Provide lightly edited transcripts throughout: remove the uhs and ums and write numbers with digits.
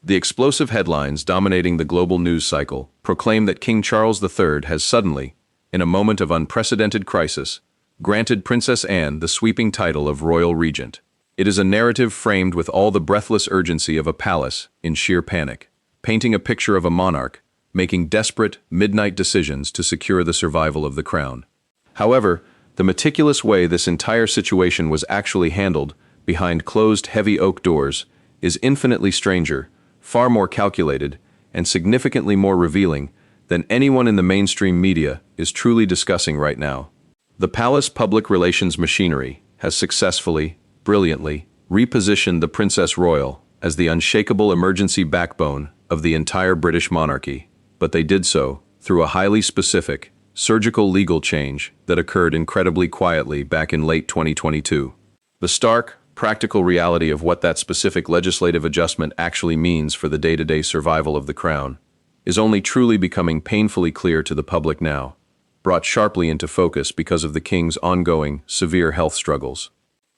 The explosive headlines dominating the global news cycle proclaim that King Charles III has suddenly, in a moment of unprecedented crisis, granted Princess Anne the sweeping title of Royal Regent. It is a narrative framed with all the breathless urgency of a palace in sheer panic, painting a picture of a monarch making desperate, midnight decisions to secure the survival of the crown. However, the meticulous way this entire situation was actually handled behind closed heavy oak doors is infinitely stranger, far more calculated, and significantly more revealing than anyone in the mainstream media is truly discussing right now. The palace public relations machinery has successfully, brilliantly, repositioned the Princess Royal as the unshakable emergency backbone of the entire British monarchy, but they did so through a highly specific, surgical legal change that occurred incredibly quietly back in late 2022. The stark, practical reality of what that specific legislative adjustment actually means for the day-to-day survival of the crown is only truly becoming painfully clear to the public now, brought sharply into focus because of the king's ongoing, severe health struggles.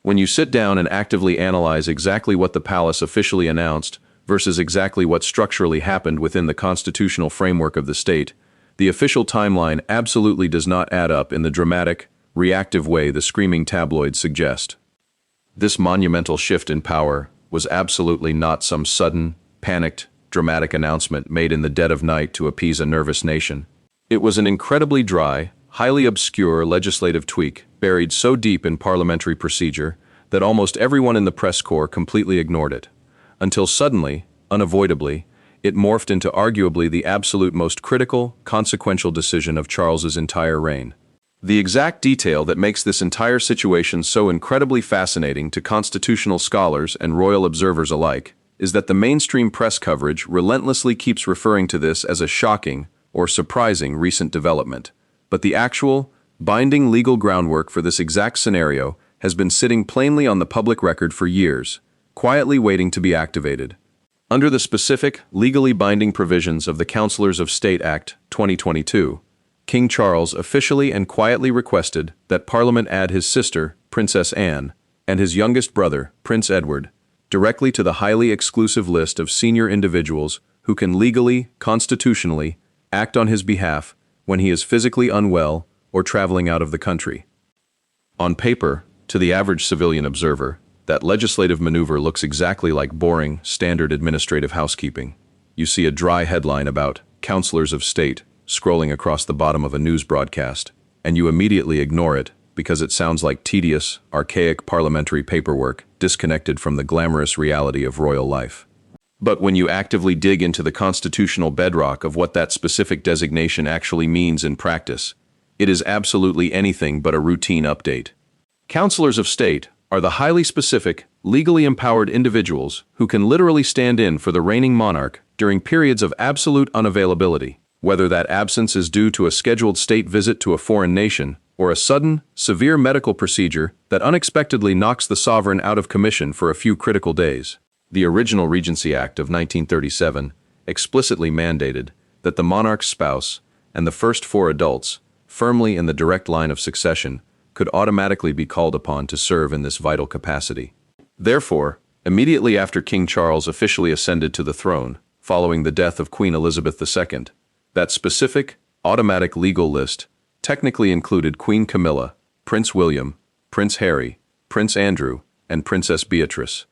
When you sit down and actively analyze exactly what the palace officially announced versus exactly what structurally happened within the constitutional framework of the state, the official timeline absolutely does not add up in the dramatic, reactive way the screaming tabloids suggest. This monumental shift in power was absolutely not some sudden, panicked, dramatic announcement made in the dead of night to appease a nervous nation. It was an incredibly dry, highly obscure legislative tweak buried so deep in parliamentary procedure that almost everyone in the press corps completely ignored it, until suddenly, unavoidably, it morphed into arguably the absolute most critical, consequential decision of Charles's entire reign. The exact detail that makes this entire situation so incredibly fascinating to constitutional scholars and royal observers alike is that the mainstream press coverage relentlessly keeps referring to this as a shocking or surprising recent development. But the actual, binding legal groundwork for this exact scenario has been sitting plainly on the public record for years, quietly waiting to be activated. Under the specific, legally binding provisions of the Councillors of State Act 2022, King Charles officially and quietly requested that Parliament add his sister, Princess Anne, and his youngest brother, Prince Edward, directly to the highly exclusive list of senior individuals who can legally, constitutionally, act on his behalf when he is physically unwell or traveling out of the country. On paper, to the average civilian observer, that legislative maneuver looks exactly like boring, standard administrative housekeeping. You see a dry headline about Councillors of State scrolling across the bottom of a news broadcast, and you immediately ignore it because it sounds like tedious, archaic parliamentary paperwork disconnected from the glamorous reality of royal life. But when you actively dig into the constitutional bedrock of what that specific designation actually means in practice, it is absolutely anything but a routine update. Councillors of State are the highly specific, legally empowered individuals who can literally stand in for the reigning monarch during periods of absolute unavailability, whether that absence is due to a scheduled state visit to a foreign nation or a sudden, severe medical procedure that unexpectedly knocks the sovereign out of commission for a few critical days. The original Regency Act of 1937 explicitly mandated that the monarch's spouse and the first 4 adults, firmly in the direct line of succession, could automatically be called upon to serve in this vital capacity. Therefore, immediately after King Charles officially ascended to the throne, following the death of Queen Elizabeth II, that specific, automatic legal list technically included Queen Camilla, Prince William, Prince Harry, Prince Andrew, and Princess Beatrice.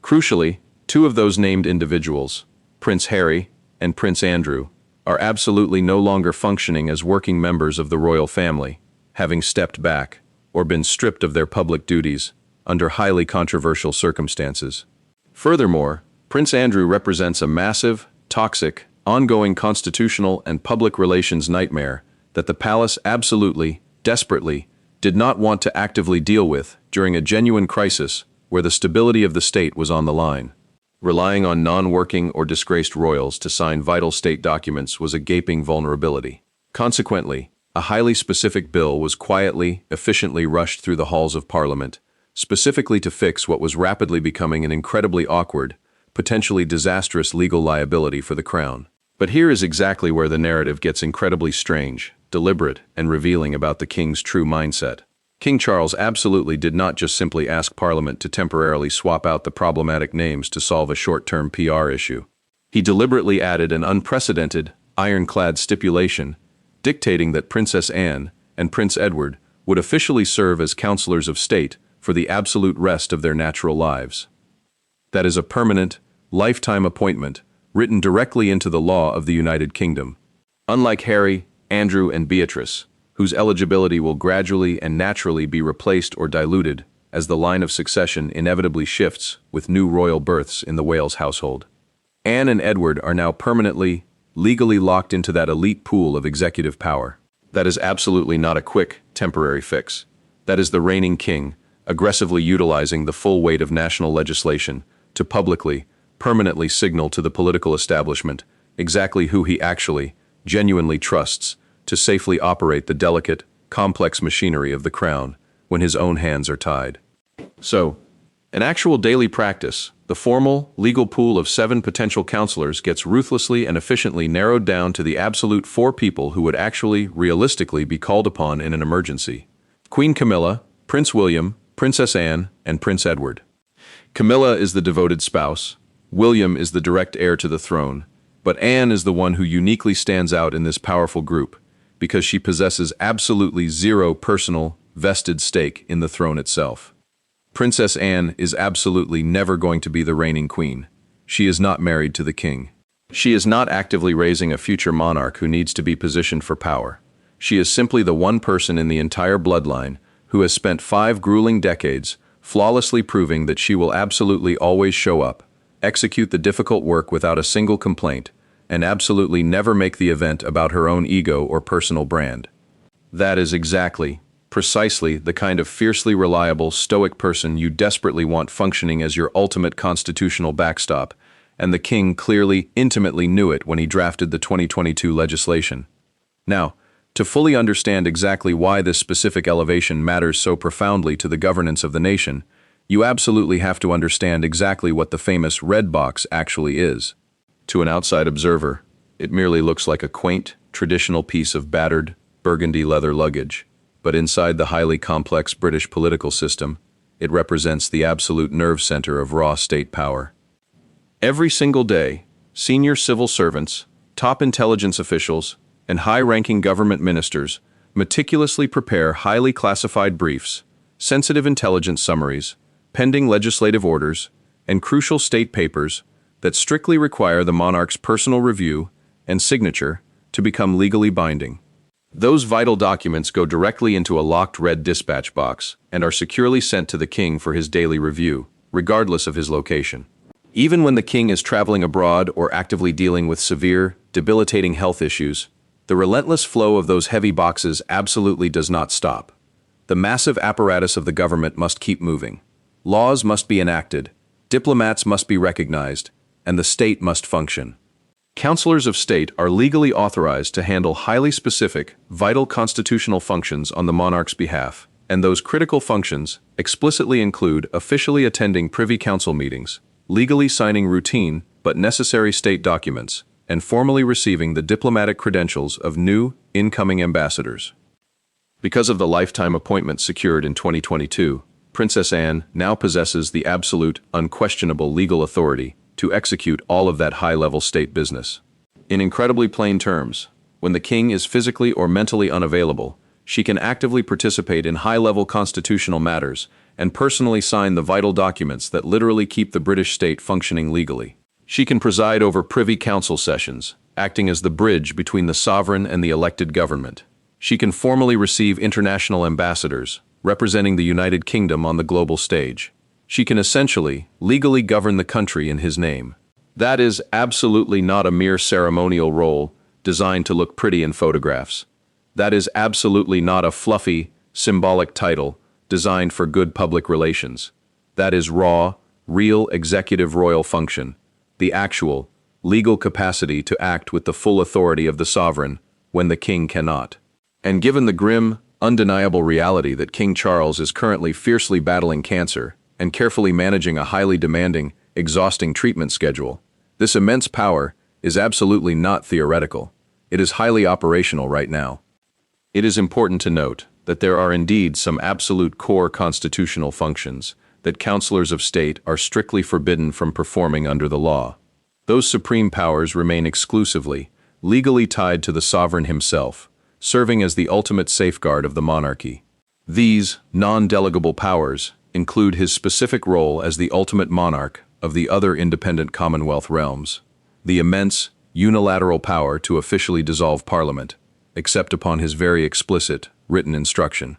Crucially, 2 of those named individuals, Prince Harry and Prince Andrew, are absolutely no longer functioning as working members of the royal family, having stepped back or been stripped of their public duties under highly controversial circumstances. Furthermore, Prince Andrew represents a massive, toxic, ongoing constitutional and public relations nightmare that the palace absolutely, desperately, did not want to actively deal with during a genuine crisis where the stability of the state was on the line. Relying on non-working or disgraced royals to sign vital state documents was a gaping vulnerability. Consequently, a highly specific bill was quietly, efficiently rushed through the halls of Parliament, specifically to fix what was rapidly becoming an incredibly awkward, potentially disastrous legal liability for the crown. But here is exactly where the narrative gets incredibly strange, deliberate, and revealing about the king's true mindset. King Charles absolutely did not just simply ask Parliament to temporarily swap out the problematic names to solve a short-term PR issue. He deliberately added an unprecedented, ironclad stipulation, dictating that Princess Anne and Prince Edward would officially serve as counselors of state for the absolute rest of their natural lives. That is a permanent, lifetime appointment written directly into the law of the United Kingdom. Unlike Harry, Andrew, and Beatrice, whose eligibility will gradually and naturally be replaced or diluted as the line of succession inevitably shifts with new royal births in the Wales household, Anne and Edward are now permanently, legally locked into that elite pool of executive power. That is absolutely not a quick, temporary fix. That is the reigning king, aggressively utilizing the full weight of national legislation to publicly, permanently signal to the political establishment exactly who he actually, genuinely trusts to safely operate the delicate, complex machinery of the crown when his own hands are tied. So, in actual daily practice, the formal, legal pool of 7 potential counselors gets ruthlessly and efficiently narrowed down to the absolute 4 people who would actually, realistically be called upon in an emergency. Queen Camilla, Prince William, Princess Anne, and Prince Edward. Camilla is the devoted spouse, William is the direct heir to the throne, but Anne is the one who uniquely stands out in this powerful group because she possesses absolutely zero personal, vested stake in the throne itself. Princess Anne is absolutely never going to be the reigning queen. She is not married to the king. She is not actively raising a future monarch who needs to be positioned for power. She is simply the one person in the entire bloodline who has spent 5 grueling decades flawlessly proving that she will absolutely always show up, execute the difficult work without a single complaint, and absolutely never make the event about her own ego or personal brand. That is precisely the kind of fiercely reliable, stoic person you desperately want functioning as your ultimate constitutional backstop, and the king clearly, intimately knew it when he drafted the 2022 legislation. Now, to fully understand exactly why this specific elevation matters so profoundly to the governance of the nation, you absolutely have to understand exactly what the famous red box actually is. To an outside observer, it merely looks like a quaint, traditional piece of battered, burgundy leather luggage. But inside the highly complex British political system, it represents the absolute nerve center of raw state power. Every single day, senior civil servants, top intelligence officials, and high-ranking government ministers meticulously prepare highly classified briefs, sensitive intelligence summaries, pending legislative orders, and crucial state papers that strictly require the monarch's personal review and signature to become legally binding. Those vital documents go directly into a locked red dispatch box and are securely sent to the king for his daily review, regardless of his location. Even when the king is traveling abroad or actively dealing with severe, debilitating health issues, the relentless flow of those heavy boxes absolutely does not stop. The massive apparatus of the government must keep moving. Laws must be enacted, diplomats must be recognized, and the state must function. Counselors of state are legally authorized to handle highly specific, vital constitutional functions on the monarch's behalf, and those critical functions explicitly include officially attending Privy Council meetings, legally signing routine but necessary state documents, and formally receiving the diplomatic credentials of new, incoming ambassadors. Because of the lifetime appointment secured in 2022, Princess Anne now possesses the absolute, unquestionable legal authority to execute all of that high-level state business. In incredibly plain terms, when the king is physically or mentally unavailable, she can actively participate in high-level constitutional matters and personally sign the vital documents that literally keep the British state functioning legally. She can preside over Privy Council sessions, acting as the bridge between the sovereign and the elected government. She can formally receive international ambassadors, representing the United Kingdom on the global stage. She can essentially, legally govern the country in his name. That is absolutely not a mere ceremonial role designed to look pretty in photographs. That is absolutely not a fluffy, symbolic title designed for good public relations. That is raw, real executive royal function, the actual, legal capacity to act with the full authority of the sovereign when the king cannot. And given the grim, undeniable reality that King Charles is currently fiercely battling cancer and carefully managing a highly demanding, exhausting treatment schedule, this immense power is absolutely not theoretical. It is highly operational right now. It is important to note that there are indeed some absolute core constitutional functions that counselors of state are strictly forbidden from performing under the law. Those supreme powers remain exclusively, legally tied to the sovereign himself, serving as the ultimate safeguard of the monarchy. These non-delegable powers include his specific role as the ultimate monarch of the other independent Commonwealth realms, the immense, unilateral power to officially dissolve Parliament, except upon his very explicit, written instruction,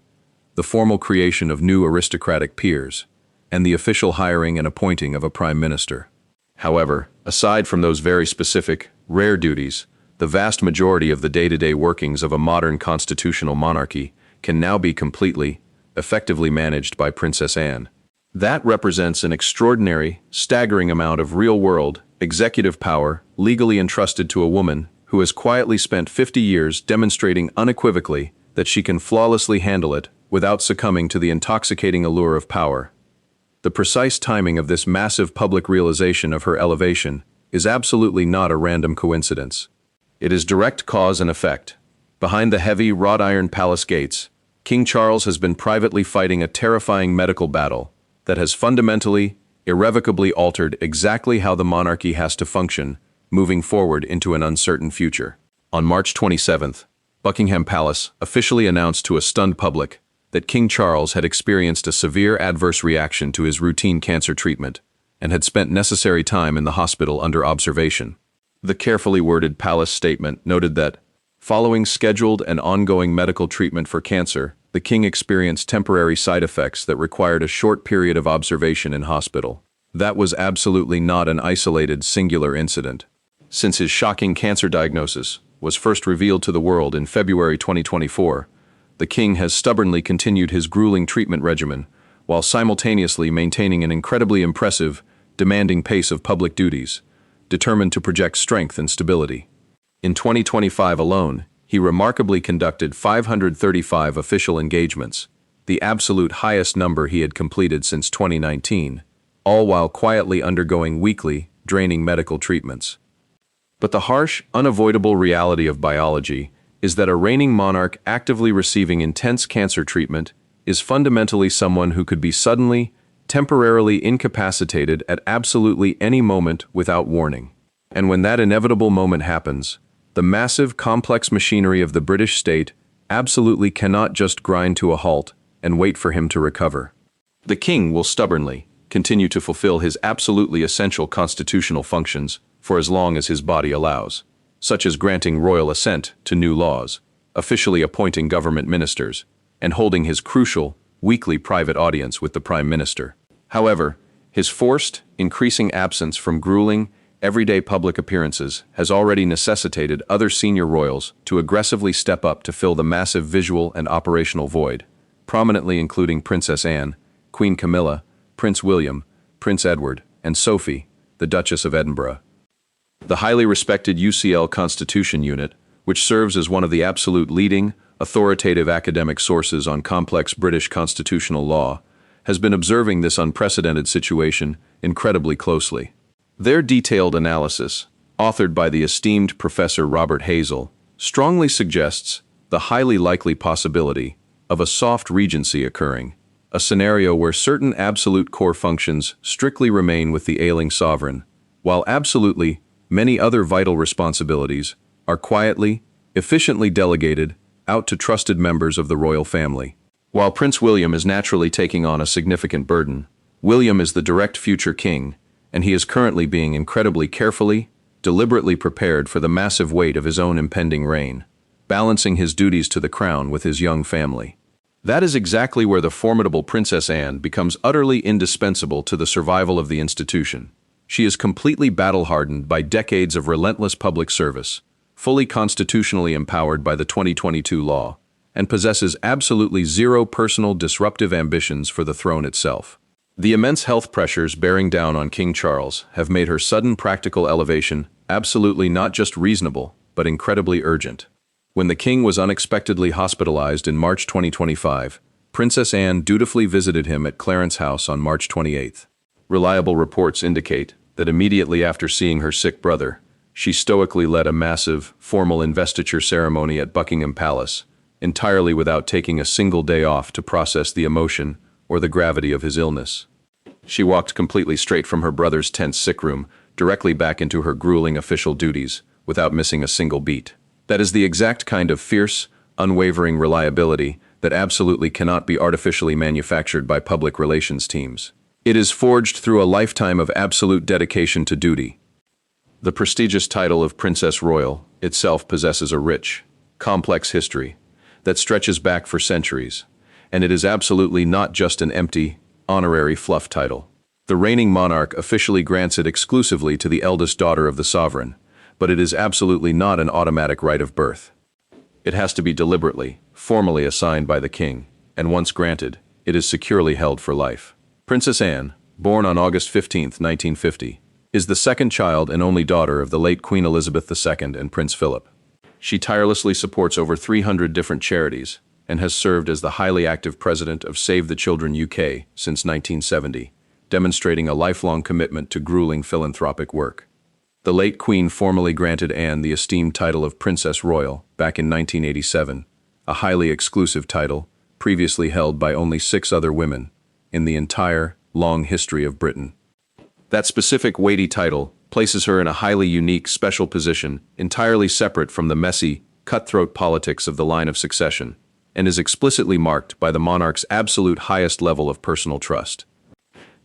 the formal creation of new aristocratic peers, and the official hiring and appointing of a prime minister. However, aside from those very specific, rare duties, the vast majority of the day-to-day workings of a modern constitutional monarchy can now be completely, effectively managed by Princess Anne. That represents an extraordinary, staggering amount of real-world, executive power legally entrusted to a woman who has quietly spent 50 years demonstrating unequivocally that she can flawlessly handle it without succumbing to the intoxicating allure of power. The precise timing of this massive public realization of her elevation is absolutely not a random coincidence. It is direct cause and effect. Behind the heavy, wrought-iron palace gates, King Charles has been privately fighting a terrifying medical battle that has fundamentally, irrevocably altered exactly how the monarchy has to function, moving forward into an uncertain future. On March 27th, Buckingham Palace officially announced to a stunned public that King Charles had experienced a severe adverse reaction to his routine cancer treatment and had spent necessary time in the hospital under observation. The carefully worded palace statement noted that, following scheduled and ongoing medical treatment for cancer, the king experienced temporary side effects that required a short period of observation in hospital. That was absolutely not an isolated, singular incident. Since his shocking cancer diagnosis was first revealed to the world in February 2024, the king has stubbornly continued his grueling treatment regimen while simultaneously maintaining an incredibly impressive, demanding pace of public duties, determined to project strength and stability. In 2025 alone, he remarkably conducted 535 official engagements, the absolute highest number he had completed since 2019, all while quietly undergoing weekly, draining medical treatments. But the harsh, unavoidable reality of biology is that a reigning monarch actively receiving intense cancer treatment is fundamentally someone who could be suddenly, temporarily incapacitated at absolutely any moment without warning. And when that inevitable moment happens, the massive, complex machinery of the British state absolutely cannot just grind to a halt and wait for him to recover. The king will stubbornly continue to fulfill his absolutely essential constitutional functions for as long as his body allows, such as granting royal assent to new laws, officially appointing government ministers, and holding his crucial, weekly private audience with the Prime Minister. However, his forced, increasing absence from grueling, everyday public appearances has already necessitated other senior royals to aggressively step up to fill the massive visual and operational void, prominently including Princess Anne, Queen Camilla, Prince William, Prince Edward, and Sophie, the Duchess of Edinburgh. The highly respected UCL Constitution Unit, which serves as one of the absolute leading, authoritative academic sources on complex British constitutional law, has been observing this unprecedented situation incredibly closely. Their detailed analysis, authored by the esteemed Professor Robert Hazel, strongly suggests the highly likely possibility of a soft regency occurring, a scenario where certain absolute core functions strictly remain with the ailing sovereign, while absolutely many other vital responsibilities are quietly, efficiently delegated out to trusted members of the royal family. While Prince William is naturally taking on a significant burden, William is the direct future king, and he is currently being incredibly carefully, deliberately prepared for the massive weight of his own impending reign, balancing his duties to the crown with his young family. That is exactly where the formidable Princess Anne becomes utterly indispensable to the survival of the institution. She is completely battle-hardened by decades of relentless public service, fully constitutionally empowered by the 2022 law, and possesses absolutely zero personal disruptive ambitions for the throne itself. The immense health pressures bearing down on King Charles have made her sudden practical elevation absolutely not just reasonable, but incredibly urgent. When the king was unexpectedly hospitalized in March 2025, Princess Anne dutifully visited him at Clarence House on March 28th. Reliable reports indicate that immediately after seeing her sick brother, she stoically led a massive, formal investiture ceremony at Buckingham Palace, entirely without taking a single day off to process the emotion or the gravity of his illness. She walked completely straight from her brother's tense sick room directly back into her grueling official duties, without missing a single beat. That is the exact kind of fierce, unwavering reliability that absolutely cannot be artificially manufactured by public relations teams. It is forged through a lifetime of absolute dedication to duty. The prestigious title of Princess Royal itself possesses a rich, complex history that stretches back for centuries, and it is absolutely not just an empty, honorary fluff title. The reigning monarch officially grants it exclusively to the eldest daughter of the sovereign, but it is absolutely not an automatic right of birth. It has to be deliberately, formally assigned by the king, and once granted, it is securely held for life. Princess Anne, born on August 15, 1950, is the second child and only daughter of the late Queen Elizabeth II and Prince Philip. She tirelessly supports over 300 different charities and has served as the highly active president of Save the Children UK since 1970, demonstrating a lifelong commitment to grueling philanthropic work. The late Queen formally granted Anne the esteemed title of Princess Royal back in 1987, a highly exclusive title previously held by only 6 other women in the entire long history of Britain. That specific weighty title places her in a highly unique, special position entirely separate from the messy, cutthroat politics of the line of succession, and is explicitly marked by the monarch's absolute highest level of personal trust.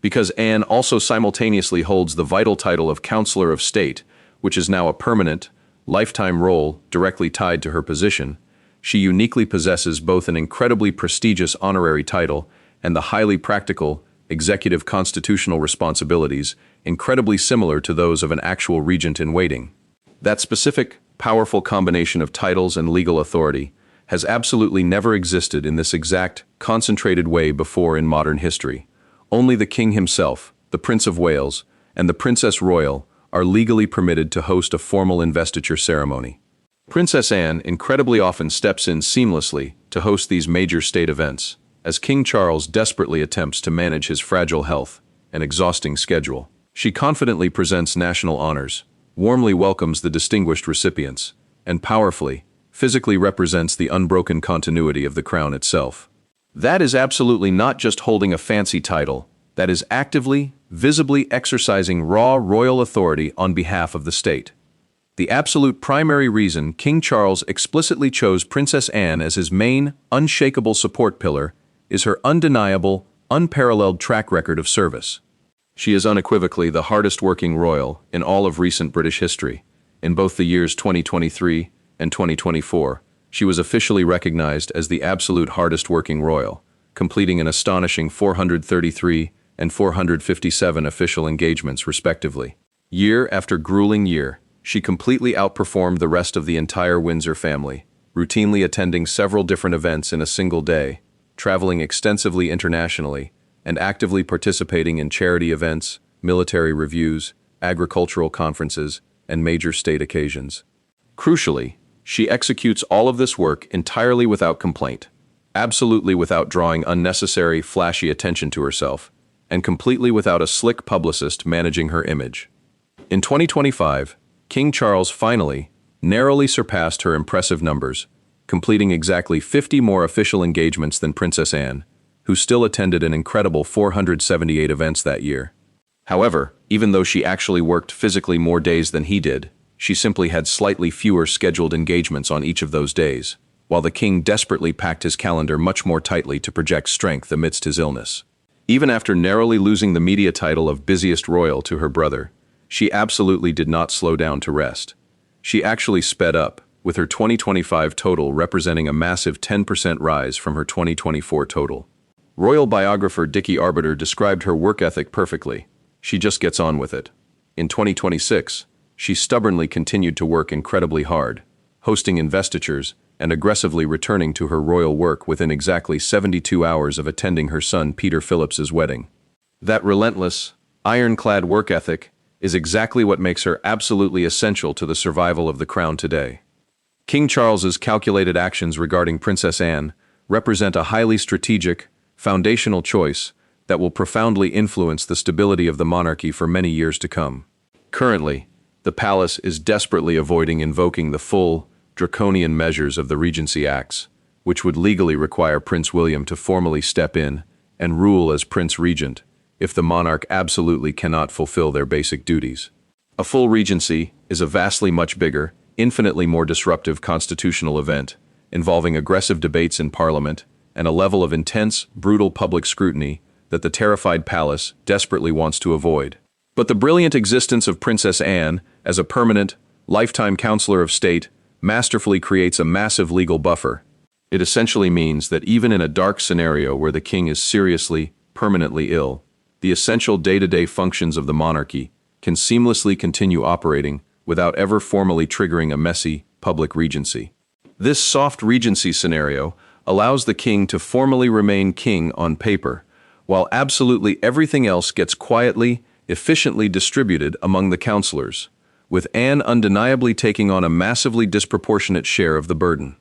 Because Anne also simultaneously holds the vital title of Counselor of State, which is now a permanent, lifetime role directly tied to her position, she uniquely possesses both an incredibly prestigious honorary title and the highly practical, executive constitutional responsibilities incredibly similar to those of an actual regent in waiting. That specific, powerful combination of titles and legal authority has absolutely never existed in this exact, concentrated way before in modern history. Only the king himself, the Prince of Wales, and the Princess Royal are legally permitted to host a formal investiture ceremony. Princess Anne incredibly often steps in seamlessly to host these major state events, as King Charles desperately attempts to manage his fragile health and exhausting schedule. She confidently presents national honors, warmly welcomes the distinguished recipients, and powerfully, physically represents the unbroken continuity of the crown itself. That is absolutely not just holding a fancy title, that is actively, visibly exercising raw royal authority on behalf of the state. The absolute primary reason King Charles explicitly chose Princess Anne as his main, unshakable support pillar is her undeniable, unparalleled track record of service. She is unequivocally the hardest-working royal in all of recent British history. In both the years 2023 and 2024, she was officially recognized as the absolute hardest-working royal, completing an astonishing 433 and 457 official engagements respectively. Year after grueling year, she completely outperformed the rest of the entire Windsor family, routinely attending several different events in a single day, traveling extensively internationally, and actively participating in charity events, military reviews, agricultural conferences, and major state occasions. Crucially, she executes all of this work entirely without complaint, absolutely without drawing unnecessary, flashy attention to herself, and completely without a slick publicist managing her image. In 2025, King Charles finally, narrowly surpassed her impressive numbers, completing exactly 50 more official engagements than Princess Anne, who still attended an incredible 478 events that year. However, even though she actually worked physically more days than he did, she simply had slightly fewer scheduled engagements on each of those days, while the king desperately packed his calendar much more tightly to project strength amidst his illness. Even after narrowly losing the media title of busiest royal to her brother, she absolutely did not slow down to rest. She actually sped up, with her 2025 total representing a massive 10% rise from her 2024 total. Royal biographer Dickie Arbiter described her work ethic perfectly. She just gets on with it. In 2026, she stubbornly continued to work incredibly hard, hosting investitures and aggressively returning to her royal work within exactly 72 hours of attending her son Peter Phillips's wedding. That relentless, ironclad work ethic is exactly what makes her absolutely essential to the survival of the crown today. King Charles's calculated actions regarding Princess Anne represent a highly strategic, foundational choice that will profoundly influence the stability of the monarchy for many years to come. Currently, the palace is desperately avoiding invoking the full, draconian measures of the Regency Acts, which would legally require Prince William to formally step in and rule as Prince Regent if the monarch absolutely cannot fulfill their basic duties. A full regency is a vastly much bigger, infinitely more disruptive constitutional event, involving aggressive debates in Parliament and a level of intense, brutal public scrutiny that the terrified palace desperately wants to avoid. But the brilliant existence of Princess Anne as a permanent, lifetime counselor of state masterfully creates a massive legal buffer. It essentially means that even in a dark scenario where the king is seriously, permanently ill, the essential day-to-day functions of the monarchy can seamlessly continue operating without ever formally triggering a messy, public regency. This soft regency scenario allows the king to formally remain king on paper, while absolutely everything else gets quietly, efficiently distributed among the counselors, with Anne undeniably taking on a massively disproportionate share of the burden.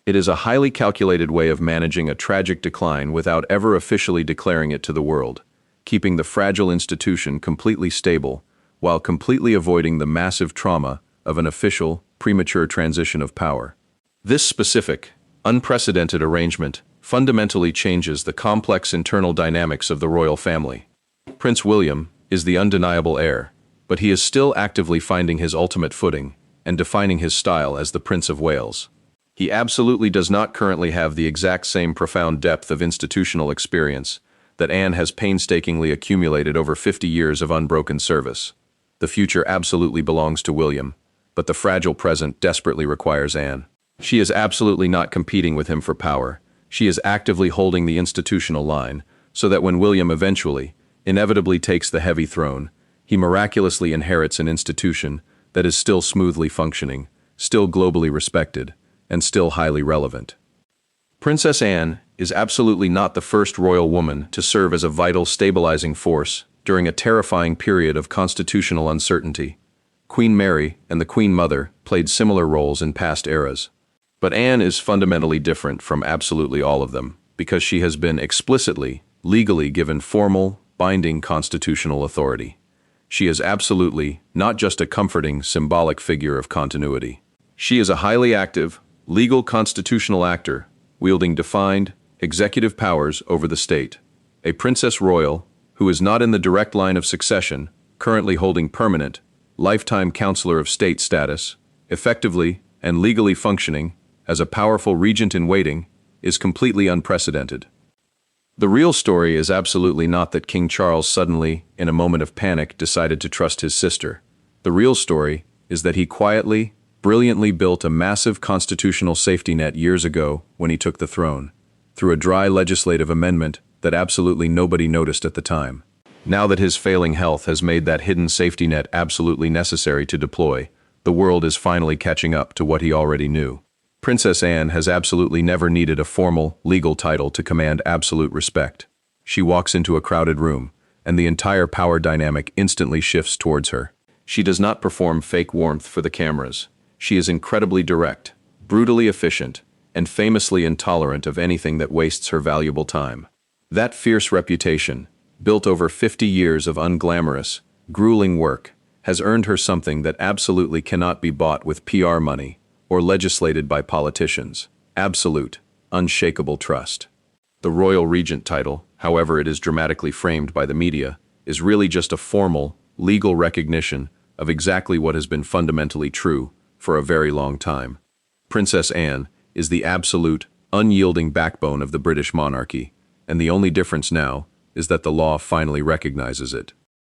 It is a highly calculated way of managing a tragic decline without ever officially declaring it to the world, keeping the fragile institution completely stable, while completely avoiding the massive trauma of an official, premature transition of power. This specific, unprecedented arrangement fundamentally changes the complex internal dynamics of the royal family. Prince William is the undeniable heir, but he is still actively finding his ultimate footing and defining his style as the Prince of Wales. He absolutely does not currently have the exact same profound depth of institutional experience that Anne has painstakingly accumulated over 50 years of unbroken service. The future absolutely belongs to William, but the fragile present desperately requires Anne. She is absolutely not competing with him for power. She is actively holding the institutional line, so that when William eventually, inevitably takes the heavy throne, he miraculously inherits an institution that is still smoothly functioning, still globally respected, and still highly relevant. Princess Anne is absolutely not the first royal woman to serve as a vital stabilizing force during a terrifying period of constitutional uncertainty. Queen Mary and the Queen Mother played similar roles in past eras. But Anne is fundamentally different from absolutely all of them, because she has been explicitly, legally given formal, binding constitutional authority. She is absolutely not just a comforting, symbolic figure of continuity. She is a highly active, legal constitutional actor, wielding defined, executive powers over the state. A princess royal, who is not in the direct line of succession, currently holding permanent, lifetime counselor of state status, effectively and legally functioning as a powerful regent in waiting, is completely unprecedented. The real story is absolutely not that King Charles suddenly, in a moment of panic, decided to trust his sister. The real story is that he quietly, brilliantly built a massive constitutional safety net years ago when he took the throne, through a dry legislative amendment that absolutely nobody noticed at the time. Now that his failing health has made that hidden safety net absolutely necessary to deploy, the world is finally catching up to what he already knew. Princess Anne has absolutely never needed a formal, legal title to command absolute respect. She walks into a crowded room, and the entire power dynamic instantly shifts towards her. She does not perform fake warmth for the cameras. She is incredibly direct, brutally efficient, and famously intolerant of anything that wastes her valuable time. That fierce reputation, built over 50 years of unglamorous, grueling work, has earned her something that absolutely cannot be bought with PR money or legislated by politicians: absolute, unshakable trust. The Royal Regent title, however it is dramatically framed by the media, is really just a formal, legal recognition of exactly what has been fundamentally true for a very long time. Princess Anne is the absolute, unyielding backbone of the British monarchy, and the only difference now is that the law finally recognizes it.